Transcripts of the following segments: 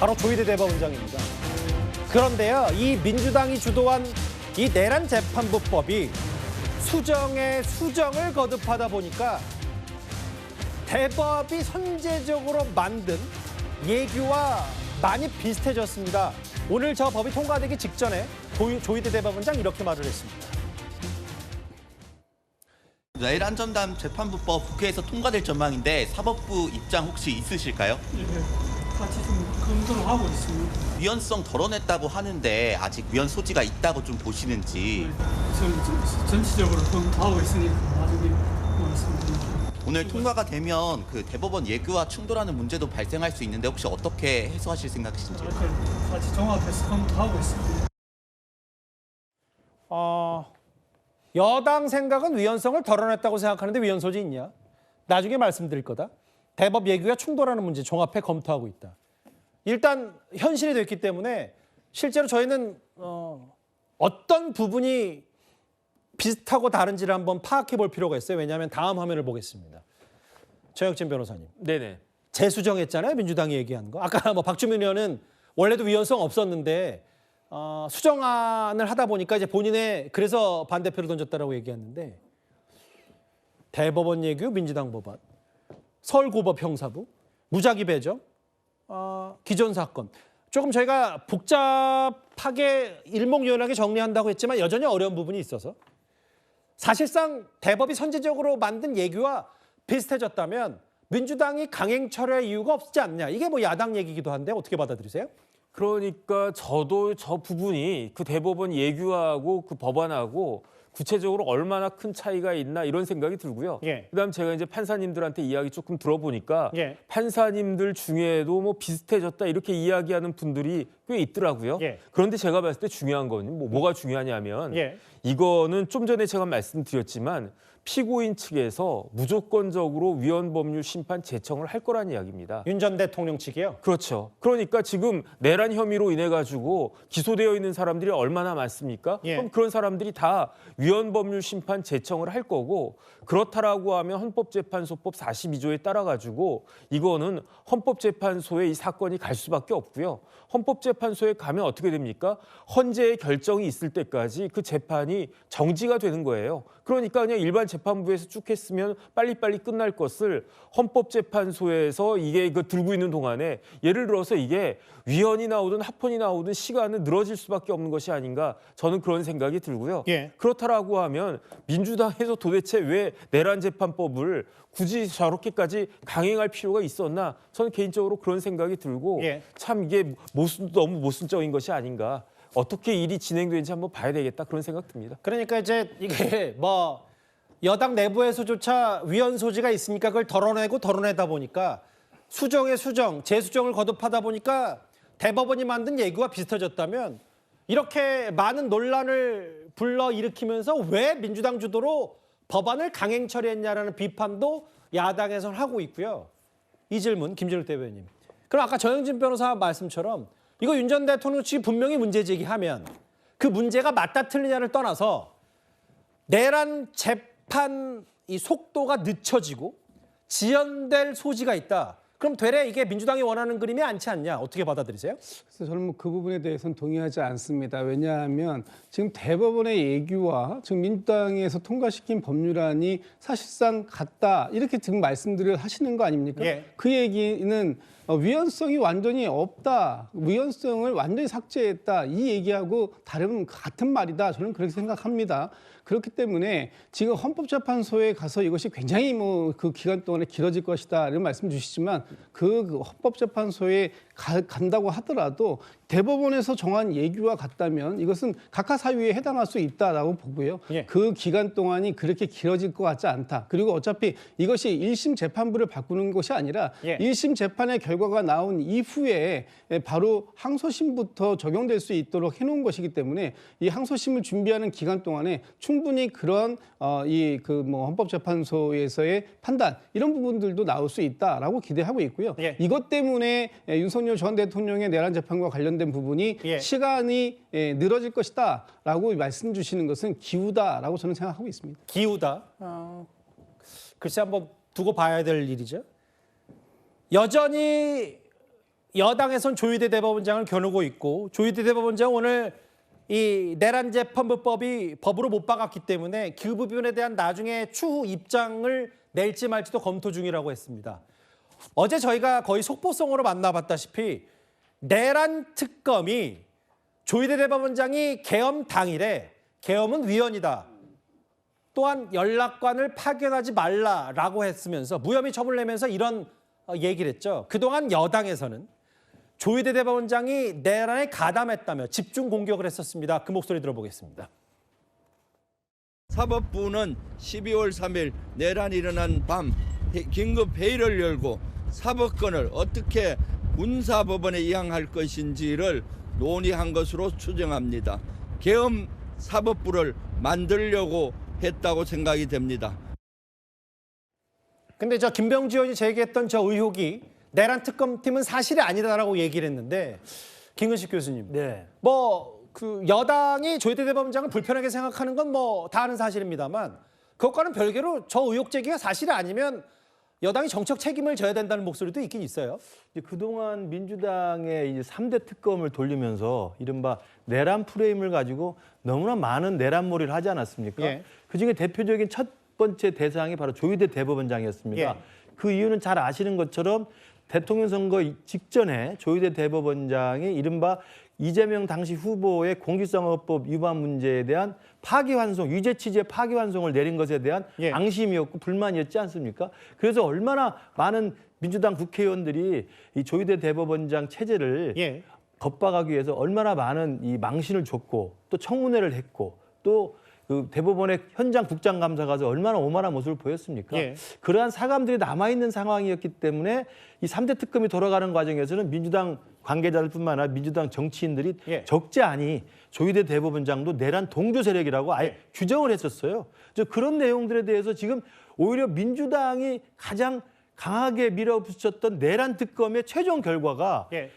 바로 조희대 대법원장입니다. 그런데요, 이 민주당이 주도한 이 내란 재판부법이 수정에 수정을 거듭하다 보니까 대법이 선제적으로 만든 예규와 많이 비슷해졌습니다. 오늘 저 법이 통과되기 직전에 조희대 대법원장 이렇게 말을 했습니다. 내란 전담 재판부법 국회에서 통과될 전망인데 사법부 입장 혹시 있으실까요? 예, 같이 좀 검토를 하고 있습니다. 위헌성 덜어냈다고 하는데 아직 위헌 소지가 있다고 좀 보시는지. 저는 전체적으로 검토하고 있으니까 나중에 말씀드립니다. 오늘 통과가 되면 그 대법원 예규와 충돌하는 문제도 발생할 수 있는데 혹시 어떻게 해소하실 생각이신지? 같이 종합해서 검토하고 있습니다. 여당 생각은 위헌성을 덜어냈다고 생각하는데 위헌 소지 있냐? 나중에 말씀드릴 거다. 대법 예규와 충돌하는 문제 종합해 검토하고 있다. 일단 현실이 됐기 때문에 실제로 저희는 어떤 부분이 비슷하고 다른지를 한번 파악해 볼 필요가 있어요. 왜냐하면 다음 화면을 보겠습니다. 최혁진 변호사님. 네네. 재수정했잖아요. 민주당이 얘기한 거. 아까 뭐 박주민 의원은 원래도 위헌성 없었는데 수정안을 하다 보니까 이제 본인의 그래서 반대표를 던졌다라고 얘기했는데 대법원 예규 민주당 법안, 서울고법 형사부, 무작위 배정, 기존 사건. 조금 저희가 복잡하게 일목요연하게 정리한다고 했지만 여전히 어려운 부분이 있어서 사실상 대법이 선제적으로 만든 예규와 비슷해졌다면 민주당이 강행 철회할 이유가 없지 않냐. 이게 뭐 야당 얘기기도 한데 어떻게 받아들이세요? 그러니까 저도 저 부분이 그 대법원 예규하고 그 법안하고 구체적으로 얼마나 큰 차이가 있나 이런 생각이 들고요. 예. 그다음 제가 이제 판사님들한테 이야기 조금 들어보니까 예. 판사님들 중에도 뭐 비슷해졌다 이렇게 이야기하는 분들이 꽤 있더라고요. 예. 그런데 제가 봤을 때 중요한 건 뭐가 중요하냐면 예. 이거는 좀 전에 제가 말씀드렸지만 피고인 측에서 무조건적으로 위헌법률 심판 제청을 할 거란 이야기입니다. 윤 전 대통령 측이요. 그렇죠. 그러니까 지금 내란 혐의로 인해 가지고 기소되어 있는 사람들이 얼마나 많습니까? 예. 그럼 그런 사람들이 다 위헌법률 심판 제청을 할 거고 그렇다라고 하면 헌법재판소법 42조에 따라 가지고 이거는 헌법재판소에 이 사건이 갈 수밖에 없고요. 헌법재판소에 가면 어떻게 됩니까? 헌재의 결정이 있을 때까지 그 재판이 정지가 되는 거예요. 그러니까 그냥 일반 재판부에서 쭉 했으면 빨리빨리 끝날 것을 헌법재판소에서 이게 들고 있는 동안에 예를 들어서 이게 위헌이 나오든 합헌이 나오든 시간은 늘어질 수밖에 없는 것이 아닌가 저는 그런 생각이 들고요. 예. 그렇다라고 하면 민주당에서 도대체 왜 내란 재판법을 굳이 저렇게까지 강행할 필요가 있었나 저는 개인적으로 그런 생각이 들고 예. 참 이게 너무 모순적인 것이 아닌가. 어떻게 일이 진행되는지 한번 봐야 되겠다 그런 생각 듭니다. 그러니까 이제 이게 뭐 여당 내부에서조차 위헌 소지가 있으니까 그걸 덜어내다 보니까 수정의 수정, 재수정을 거듭하다 보니까 대법원이 만든 예규와 비슷해졌다면 이렇게 많은 논란을 불러일으키면서 왜 민주당 주도로 법안을 강행 처리했냐라는 비판도 야당에서는 하고 있고요. 이 질문 김진욱 대변인. 그럼 아까 정영진 변호사 말씀처럼 이거 윤 전 대통령 측이 분명히 문제 제기하면 그 문제가 맞다 틀리냐를 떠나서 내란 재판 이 속도가 늦춰지고 지연될 소지가 있다. 그럼 되레 이게 민주당이 원하는 그림이 않지 않냐? 어떻게 받아들이세요? 그래서 저는 그 부분에 대해서는 동의하지 않습니다. 왜냐하면 지금 대법원의 예규와 지금 민주당에서 통과시킨 법률안이 사실상 같다 이렇게 지금 말씀들을 하시는 거 아닙니까? 예. 그 얘기는 위헌성이 완전히 없다, 위헌성을 완전히 삭제했다 이 얘기하고 같은 말이다. 저는 그렇게 생각합니다. 그렇기 때문에 지금 헌법재판소에 가서 이것이 굉장히 그 기간 동안에 길어질 것이다 이런 말씀 주시지만 그 헌법재판소에 간다고 하더라도 대법원에서 정한 예규와 같다면 이것은 각하 사유에 해당할 수 있다라고 보고요. 예. 그 기간 동안이 그렇게 길어질 것 같지 않다. 그리고 어차피 이것이 1심 재판부를 바꾸는 것이 아니라 예. 1심 재판의 결과가 나온 이후에 바로 항소심부터 적용될 수 있도록 해놓은 것이기 때문에 이 항소심을 준비하는 기간 동안에 충분히 그런 헌법재판소에서의 판단 이런 부분들도 나올 수 있다라고 기대하고 있고요. 예. 이것 때문에 윤석열 전 대통령의 내란 재판과 관련된 부분이 예. 시간이 늘어질 것이다라고 말씀 주시는 것은 기우다라고 저는 생각하고 있습니다. 기우다. 글쎄 한번 두고 봐야 될 일이죠. 여전히 여당에선 조희대 대법원장을 겨누고 있고 조희대 대법원장 오늘 이 내란 재판부법이 법으로 못 박았기 때문에 그 부분에 대한 나중에 추후 입장을 낼지 말지도 검토 중이라고 했습니다. 어제 저희가 거의 속보성으로 만나봤다시피 내란 특검이 조희대 대법원장이 계엄 당일에 계엄은 위헌이다. 또한 연락관을 파견하지 말라라고 했으면서 무혐의 처분을 내면서 이런 얘기를 했죠. 그동안 여당에서는 조희대 대법원장이 내란에 가담했다며 집중 공격을 했었습니다. 그 목소리 들어보겠습니다. 사법부는 12월 3일 내란이 일어난 밤 긴급 회의를 열고 사법권을 어떻게 군사법원에 이양할 것인지를 논의한 것으로 추정합니다. 계엄 사법부를 만들려고 했다고 생각이 됩니다. 근데 저 김병지 의원이 제기했던 저 의혹이 내란 특검팀은 사실이 아니다라고 얘기를 했는데 김근식 교수님, 네. 뭐 그 여당이 조희대 대법원장을 불편하게 생각하는 건 뭐 다 아는 사실입니다만 그것과는 별개로 저 의혹 제기가 사실이 아니면 여당이 정책 책임을 져야 된다는 목소리도 있긴 있어요. 이제 그동안 민주당의 이제 3대 특검을 돌리면서 이른바 내란 프레임을 가지고 너무나 많은 내란몰이를 하지 않았습니까? 예. 그중에 대표적인 첫 번째 대상이 바로 조희대 대법원장이었습니다. 예. 그 이유는 잘 아시는 것처럼 대통령 선거 직전에 조희대 대법원장이 이른바 이재명 당시 후보의 공직선거법 위반 문제에 대한 파기환송, 유죄 취지의 파기환송을 내린 것에 대한 예. 앙심이었고 불만이었지 않습니까? 그래서 얼마나 많은 민주당 국회의원들이 이 조희대 대법원장 체제를 예. 겁박하기 위해서 얼마나 많은 이 망신을 줬고 또 청문회를 했고 또 그 대법원의 현장 국장감사 가서 얼마나 오만한 모습을 보였습니까? 예. 그러한 사감들이 남아있는 상황이었기 때문에 이 3대 특검이 돌아가는 과정에서는 민주당 관계자들뿐만 아니라 민주당 정치인들이 예. 적지 않이 조희대 대법원장도 내란 동조 세력이라고 아예 규정을 했었어요. 그런 내용들에 대해서 지금 오히려 민주당이 가장 강하게 밀어붙였던 내란 특검의 최종 결과가 예.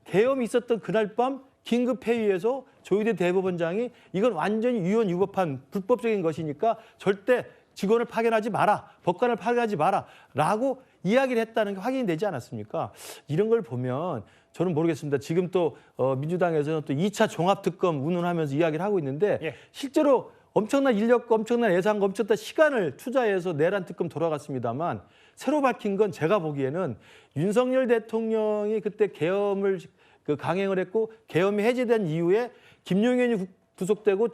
계엄이 있었던 그날 밤 긴급 회의에서 조희대 대법원장이 이건 완전히 위헌 위법한 불법적인 것이니까 절대 직원을 파견하지 마라, 법관을 파견하지 마라라고 이야기를 했다는 게 확인이 되지 않았습니까? 이런 걸 보면 저는 모르겠습니다. 지금 또 민주당에서는 또 2차 종합특검 운운하면서 이야기를 하고 있는데 예. 실제로 엄청난 인력과 엄청난 예산과 엄청난 시간을 투자해서 내란 특검 돌아갔습니다만 새로 밝힌 건 제가 보기에는 윤석열 대통령이 그때 계엄을 강행을 했고 계엄이 해제된 이후에 김용현이 구속되고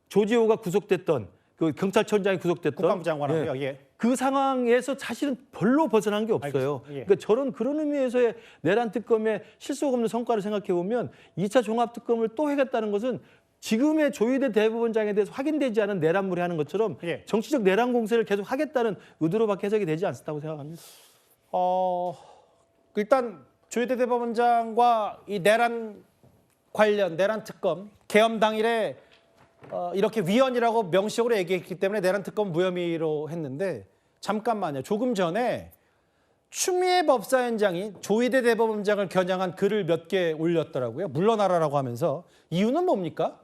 조지호가 구속됐던 그 경찰청장이 구속됐던 국방부 장관하고요. 예. 그 상황에서 사실은 별로 벗어난 게 없어요. 알겠습니다. 예. 그러니까 저는 그런 의미에서의 내란 특검의 실속 없는 성과를 생각해 보면 2차 종합 특검을 또 하겠다는 것은 지금의 조희대 대법원장에 대해서 확인되지 않은 내란물이 하는 것처럼 예. 정치적 내란 공세를 계속 하겠다는 의도로밖에 해석이 되지 않았다고 생각합니다. 일단 조희대 대법원장과 이 내란 관련 내란 특검 계엄 당일에 이렇게 위헌이라고 명시적으로 얘기했기 때문에 내란 특검 무혐의로 했는데 잠깐만요. 조금 전에 추미애 법사위원장이 조희대 대법원장을 겨냥한 글을 몇 개 올렸더라고요. 물러나라라고 하면서 이유는 뭡니까?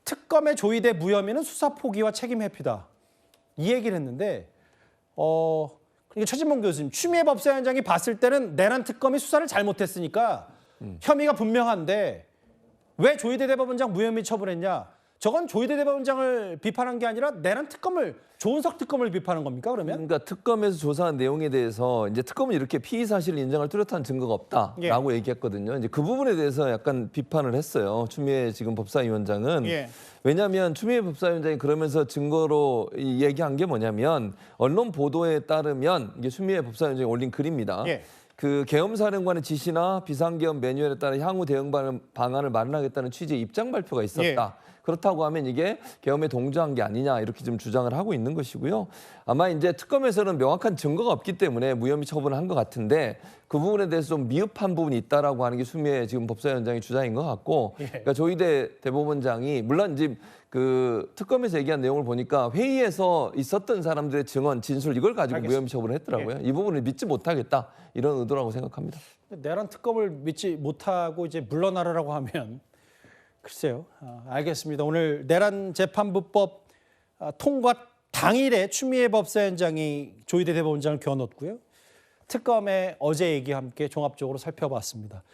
특검의 조희대 무혐의는 수사 포기와 책임 회피다. 이 얘기를 했는데 이게 최진봉 교수님, 추미애 법사위원장이 봤을 때는 내란 특검이 수사를 잘못했으니까 혐의가 분명한데 왜 조희대 대법원장 무혐의 처분했냐? 저건 조희대 대법원장을 비판한 게 아니라 내란 특검을 조은석 특검을 비판한 겁니까 그러면? 그러니까 특검에서 조사한 내용에 대해서 이제 특검은 이렇게 피의 사실을 인정할 뚜렷한 증거가 없다라고 얘기했거든요. 이제 그 부분에 대해서 약간 비판을 했어요. 추미애 지금 법사위원장은. 왜냐하면 추미애 법사위원장이 그러면서 증거로 얘기한 게 뭐냐면 언론 보도에 따르면 이게 추미애 법사위원장이 올린 글입니다. 그 계엄사령관의 지시나 비상계엄 매뉴얼에 따라 향후 대응 방안을 마련하겠다는 취지의 입장 발표가 있었다. 그렇다고 하면 이게 계엄에 동조한 게 아니냐 이렇게 좀 주장을 하고 있는 것이고요. 아마 이제 특검에서는 명확한 증거가 없기 때문에 무혐의 처분을 한 것 같은데 그 부분에 대해서 좀 미흡한 부분이 있다라고 하는 게 추미애 지금 법사위원장의 주장인 것 같고, 그러니까 조희대 대법원장이 물론 이제 그 특검에서 얘기한 내용을 보니까 회의에서 있었던 사람들의 증언, 진술 이걸 가지고 무혐의 처분을 했더라고요. 이 부분을 믿지 못하겠다 이런 의도라고 생각합니다. 내란 특검을 믿지 못하고 이제 물러나라라고 하면 글쎄요. 알겠습니다. 오늘 내란 재판부법 통과 당일에 추미애 법사위원장이 조희대 대법원장을 겨눴고요. 특검의 어제 얘기와 함께 종합적으로 살펴봤습니다.